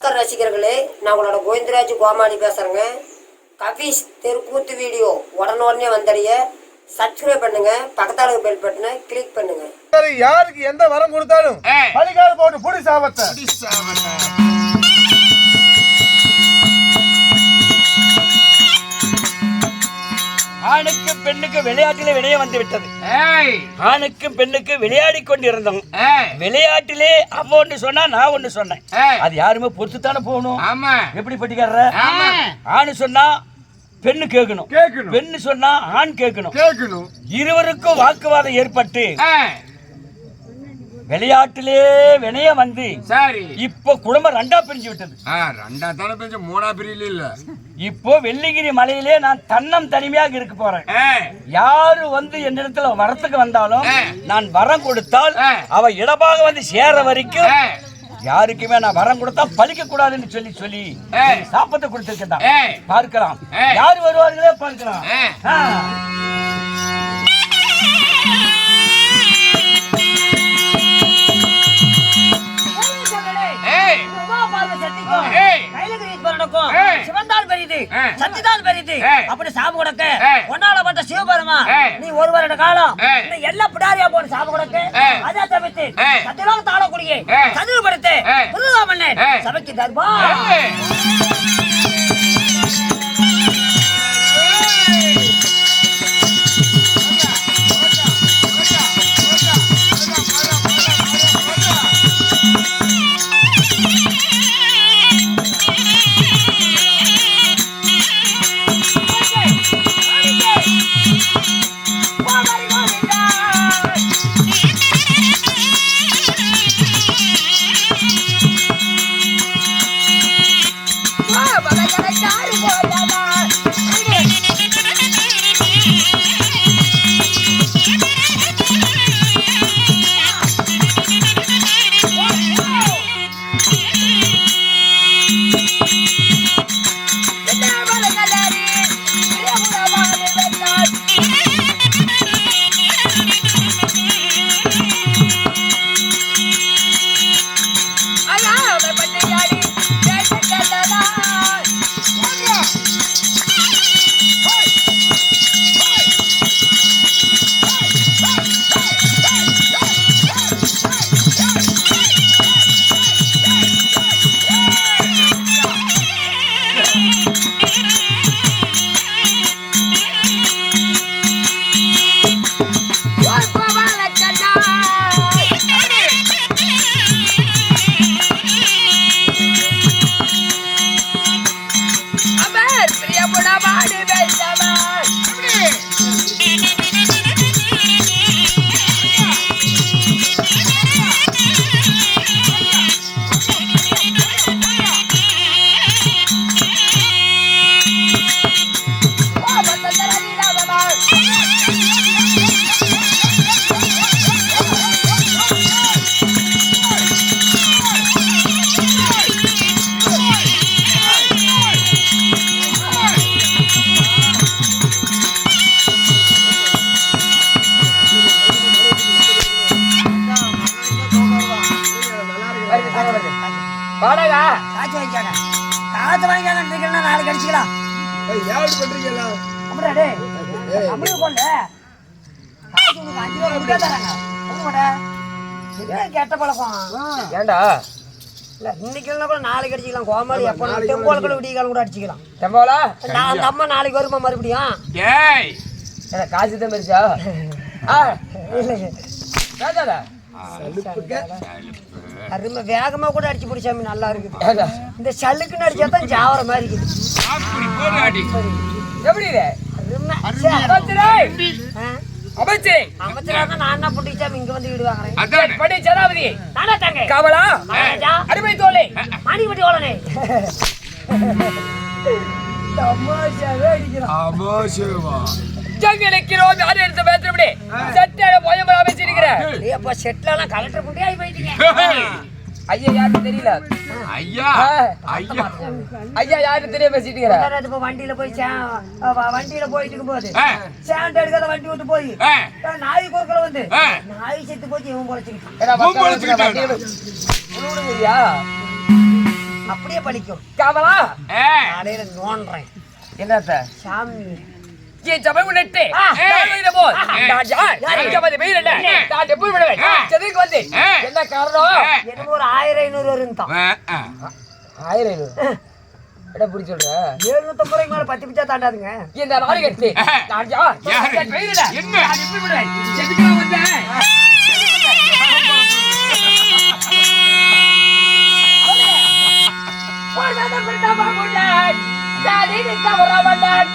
ரசிகர்களே, நான் உங்களோட கோவிந்தராஜ் கோமாளி பேசுறேங்க. கபீஸ் தெருக்கூத்து வீடியோ உடனே வந்தடைய சப்ஸ்கிரைப் பண்ணுங்க, பக்கத்தால பெல் பட்டனை கிளிக் பண்ணுங்க. யாருக்கு எந்த வரம் கொடுத்தாலும் பலிகார போட்டு புடி சாவத்தை ஆணுக்கு பெண்ணுக்கு விளையாட்டிலே விளைய வந்து விட்டது. ஆணுக்கு பெண்ணுக்கு விளையாடி கொண்டிருந்தோம். விளையாட்டிலே அவ ஒண்ணு சொன்னா நான் ஒண்ணு சொன்னேன். அது யாருமே பொறுத்துத்தானே போகணும். எப்படி பட்டிக்கார ஆணு சொன்னா பெண்ணு கேட்கணும், பெண்ணு சொன்னா ஆண் கேட்கணும். இருவருக்கும் வாக்குவாதம் ஏற்பட்டு விளையாட்டிலே வினைய வந்து இப்போ குடும்பம் ரெண்டா பிரிஞ்சு விட்டது. ரெண்டா தானே பிரிஞ்சு மூணா பிரியல இல்ல. இப்போ வெள்ளிங்கிரி மலையிலே நான் தன்னம் தனிமையாக இருக்க போறேன். யாரு வந்து என்னிடத்துல வரத்துக்கு வந்தாலும் நான் வரம் கொடுத்தால் அவ இடமாக வந்து சேர வரைக்கும் யாருக்குமே நான் வரம் கொடுத்தா பலிக்க கூடாதுன்னு சொல்லி சாப்பத்தை கொடுத்திருக்கேன். பார்க்கலாம் யாரு வருவார்களே பார்க்கலாம். சிவபெருமா நீ ஒரு வருட காலம் எல்லா பிடாரியா போன சாப கொடுக்க அதை தவிர்த்து சத்தியலோக தாளக்கூடிய சதுரப்படுத்து புதுதாமண்ணன் சபைக்கு தர்பா. நாளைக்கு அடிச்சுக்கலாம். கெட்ட பழக்கம் ஏண்டா இல்ல இன்னைக்கு கூட நாளைக்கு அடிச்சுக்கலாம். கோமாளி எப்ப டெம்போல கூட விடிய காலம் கூட அடிச்சுக்கலாம். டெம்போலா அந்த அம்மா நாளைக்கு வருமா மறுபடியும் காசு தான் பெருசா அருமை வேகமா கூட அடிச்சு பிடிச்சாமி நல்லா இருக்குது. இந்த சல்லுக்குன்னு அடிச்சாதான் ஜாவர மாதிரி இருக்குது. எப்படி அமைச்சராக நான் என்ன பிடிச்சாமி இங்க வந்து விடுவாங்க. கவலா அருமை தோலை மாணிபட்டி ஓலனே தமாஷாவே அடிக்கிறான். ஐயா யாரு தெரியல. ஐயா யாரு தெரிய பேசிட்டு வண்டியில போய் வண்டியில போயிட்டு இருக்கும் போது சேண்ட் எடுக்காத வண்டி விட்டு போய் நாய் குறுக்கல வந்து நாய் செத்து போச்சு. இவன் பொழைச்சுக்கிட்டான். அப்படியே பலிக்கும். காவலா காலையில நோன்றேன் என்னத்த சாமி. என் சபை முன்னிட்டு நான் யார்? எங்க வந்து வெயில் என்ன? நான் எப்படி விடுவேன்? செதுக்கு வந்து என்ன காரணம்? எனக்கு ஒரு 1500 வரும் தான். 1500 என்ன புடி சொல்ற? 750 ரூபாய்க்கு மேல 10 பிச்சா தாண்டாதுங்க. இந்த நாடு கட்டி நான் யார்? என் வெயில் என்ன? நான் எப்படி விடுவேன்? செதுக்கு வந்தேன். போடாத பிடித்தமா முன்னாடி தாடி நித்தவரா வந்தான்.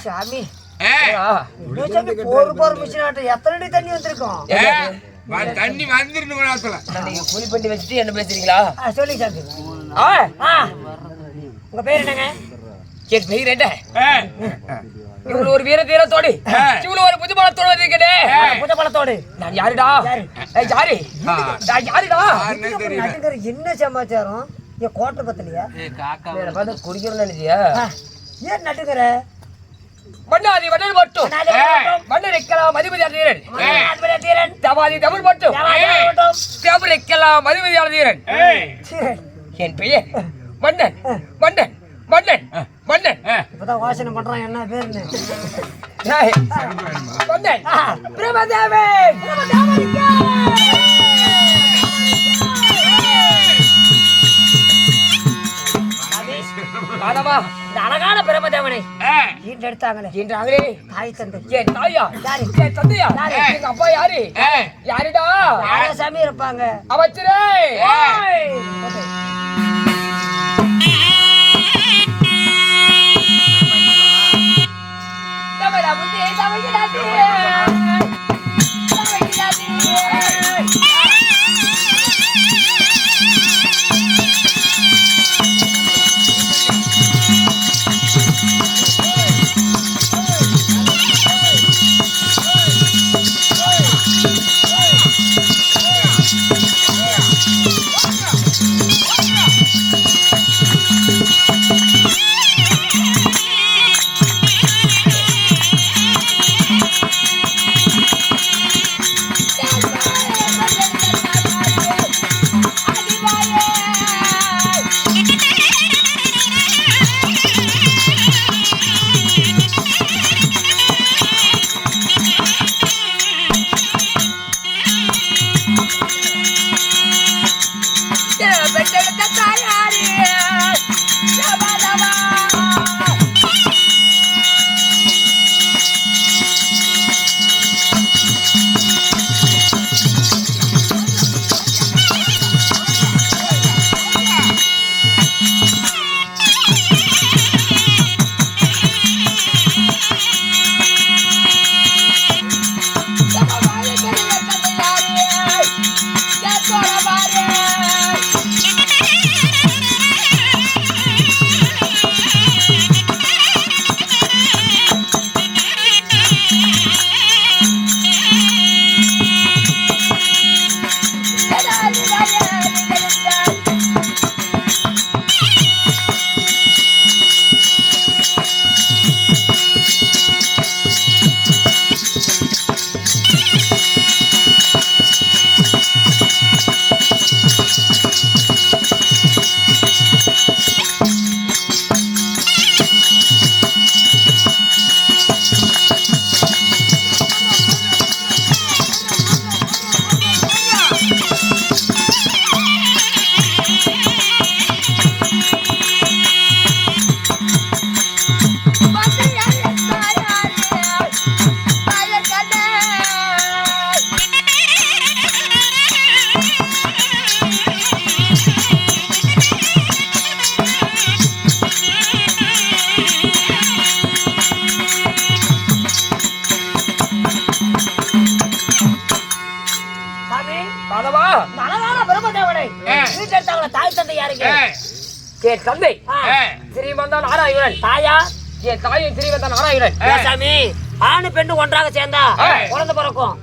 சாமி போர் மிஷின் ஆட்டம் எத்தனை தண்ணி வந்திருக்கும்? தண்ணி வந்துருன்னு நீங்க கூலி பண்ணி வச்சுட்டு என்ன பேசுறீங்களா? சொல்லி சாமி. உங்க பேர் என்னங்க? என் பெயர் என்ன? இவ்வளவு ஒரு வீர தீரத்தோடு இவ்வளவு ஒரு புதுமணத்தோடு இருக்கே. புதுமணத்தோடு நான் யாருடா? யாரு? நான் யாருடா? என்ன சமாச்சாரம்? என் கோட்டை பத்தலையா? பார்த்து குடிக்கிறோம்னு நினைச்சியா? ஏன் நட்டுக்கிற? மன்னாதி மன்னர் மட்டும் மன்னர் இருக்கலாம் மதிமதியான தீரன். தவாதி தமிழ் மட்டும் தமிழ் இருக்கலாம் மதிமதியான தீரன். என் பெயர் மன்னன் மன்னன் மன்னன் மன்னன். இப்பதான் வாசனை பண்றான். என்ன பேருன்னு? மன்னன் பிரமதேவன். அழகான பிரமதேவனை எடுத்தாங்களே தாய் தந்தை. என் தாயா? என் தந்தையா? எங்க அப்பா யாரு? யாருடா? சாமி இருப்பாங்க. அமைச்சரே என் தந்தை ஸ்ரீமந்தன் நாராயணன், தாயா என் தாயின் ஸ்ரீமந்தன் நாராயணன். சாமி, ஆணு பெண்ணு ஒன்றாக சேர்ந்தா குழந்தை பிறக்கும்.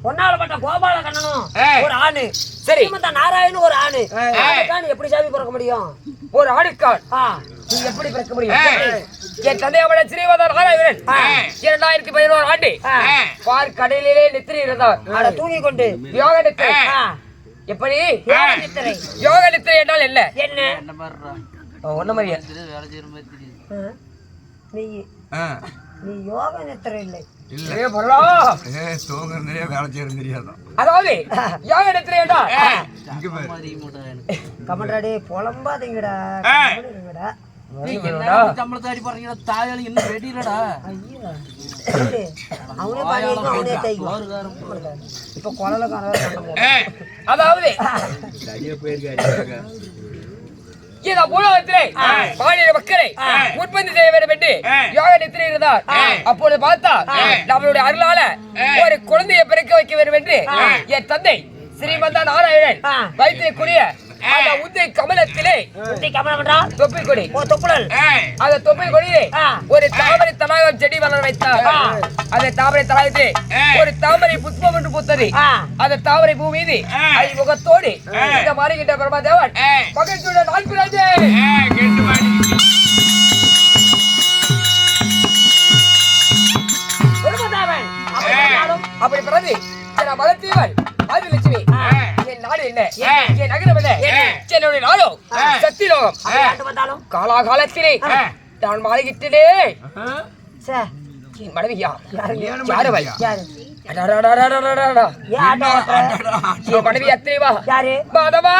ஒன்னாலப்பட்ட கோபால கண்ணனும் ஒரு ஆணு, ஸ்ரீமந்தன் நாராயணன் ஒரு ஆணு. எப்படி சாமி பிறக்க முடியும்? ஒரு ஆணுக்கால் நீ எப்படி பிறக்க முடியும்? என் தந்தையோட ஸ்ரீமந்தன் நாராயணன் 2011 ஆண்டு பார் கடலிலே நித்திரை இருந்தார். அட தூங்கி கொண்டு யோக நித்திரை. எப்படி யோக நித்திரை என்றால் என்ன? என்ன ஒண்ணு மாதிரியா நீ யோக நித்திரை இல்லை. அதாவது யோக நித்திரை என்றால் கமன்றாடி புலம்பாதீங்கடா. சம்பளத்தாடி பாருங்க தாயாளி இன்னும் வெடிலடா. அவனே பாருங்க, அவனே தைக்கும். இப்ப குழந்தைக்கான அதாவது இந்த பூலோகத்திலே மாநில மக்களை உற்பத்தி செய்ய வேண்டும் என்று யோக நித்திரை இருந்தார். அப்பொழுது பார்த்தா நம்மளுடைய அருளால ஒரு குழந்தையை பிறக்க வைக்க வேண்டும் என்று என் தந்தை ஸ்ரீமந்தன் நாராயணன் வைத்திருக்கூடிய அந்த உத்தை கமலத்திலே தொப்பி கொடி அந்த தொப்பி கொடியை ஒரு தாமரை தடாகம் செடி வளர வைத்தார். அந்த தாமரை தடாகத்தை ஒரு தாமரை புஷ்பம் என்று பூத்தது. அந்த தாமரை பூ மீது முகத்தோடு இந்த மாறுகின்ற பிரம்மதேவன் மகிழ்ச்சியுடன் அப்படி பிறகு மகத்தீவன் ஆதிலட்சுமி என் நாடு என்ன, என் நகரம் என்ன, என்னுடைய நாடோ சத்திலோகம். காலாகாலத்திலே நான் மாறுகிட்டே என் மனைவி யாரு மனைவி அத்திரிவா மாதவா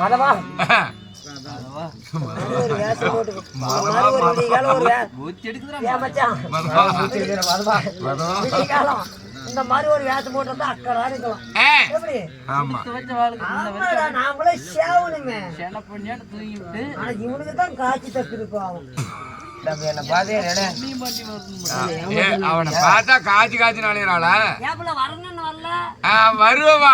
அதவா ஒரு வேஷம் போட்டு ஒரு விடிகாலம் ஒரு ஏன் மச்சான் விடிகாலம் இந்த மாதிரி ஒரு வேஷம் போட்டு அக்கடா இருக்கலாம் எப்படி ஆமாடா நாமளே சேவனுமே ஆனா இவனுக்கு தான் காட்சி தப்பு இருக்கும் என்ன அவனை பார்த்தா காய்ச்சி காய்ச்சி நாளையிறாள வரணும்னு வரல வருவா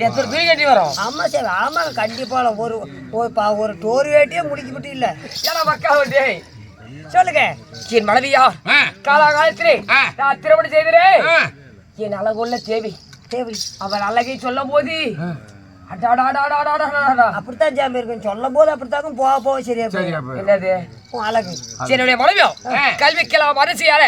எத்தனை துணி கட்டி வரும் ஆமா சரி ஆமா கண்டிப்பா ஒரு டோர் வேட்டியே முடிக்கப்பட்டு இல்ல ஏன்னா மக்கா சொல்லுங்க என் மனைவியா காலாகாலத்திலே நான் திருமணம் செய்கிறேன் என் அழகுள்ள தேவி தேவி அவள் அழகை சொல்லும் போது அப்படித்தான் ஜாமி இருக்கும் சொல்லும் போது அப்படித்தான் போக போக சரியா என்னது அழகு என்னுடைய மனைவியோ கல்விக்கெல்லாம் அரசியார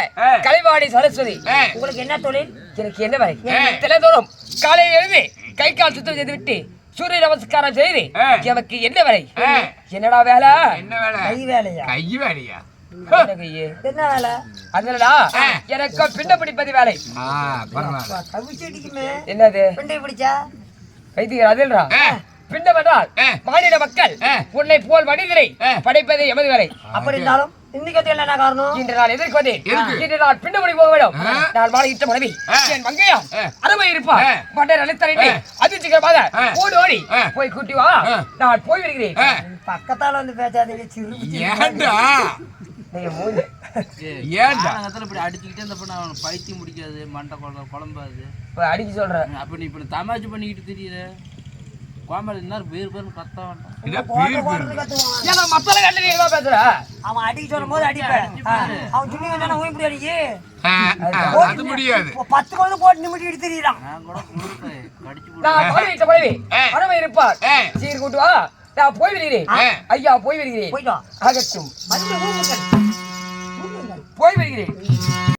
கலைவாணி சரஸ்வதி உங்களுக்கு என்ன தொழில் எனக்கு என்ன வேலை தினந்தோறும் காலையில் எழுதி கை கால் சுத்தம் செய்து விட்டு சூரிய நமஸ்காரம் செய்து எனக்கு என்ன வேலை என்னடா வேலை என்ன வேலை கை வேலையா கை வேலையா என்ன வேலை அதுலடா எனக்கு பின்ன பிடிப்பது வேலை என்னது பிண்டை பிடிச்சா அதில்ரா பிண்டம் என்றால் மாநில மக்கள் உன்னை போல் மனிதரை படைப்பது எமது வேலை அப்படி இருந்தாலும் இன்னைக்கு என்ன காரணம் இன்று நான் எதிர்கொண்டேன் இன்று நான் பிண்டபடி போக வேண்டும் நான் மாலை இட்ட மனைவி என் மங்கையா அருமை இருப்பா மன்னர் அழைத்தரை அதிர்ச்சிகரமாக ஓடி ஓடி போய் கூட்டி வா நான் போய் வருகிறேன் பக்கத்தால வந்து பேசாதீங்க சிறு அடிச்சுக்கிட்டே இந்த பைத்தியம் முடிக்காது மண்டை குழம்பாது அடிக்க சொல்றேன் அப்ப நீ இப்ப தமாச்சு பண்ணிக்கிட்டு தெரியல கோமாளி என்ன பேர் பேர் கத்த வேண்டாம் மத்தல கண்டு பேசுற அவன் அடிக்க சொல்லும் போது அடிப்பேன் அவன் சொல்லி வந்தா ஊய் முடியாது அது முடியாது 10 குழந்தை போட்டு நிமிட்டிட்டு தெரியறான் நான் கூட கடிச்சு நான் மாலை இட்ட மனைவி அருமை இருப்பார் சீர் கூட்டு வா நான் போய் வருகிறேன் ஐயா போய் வருகிறேன் போய்டா ஆகட்டும் போய் வருகிறேன்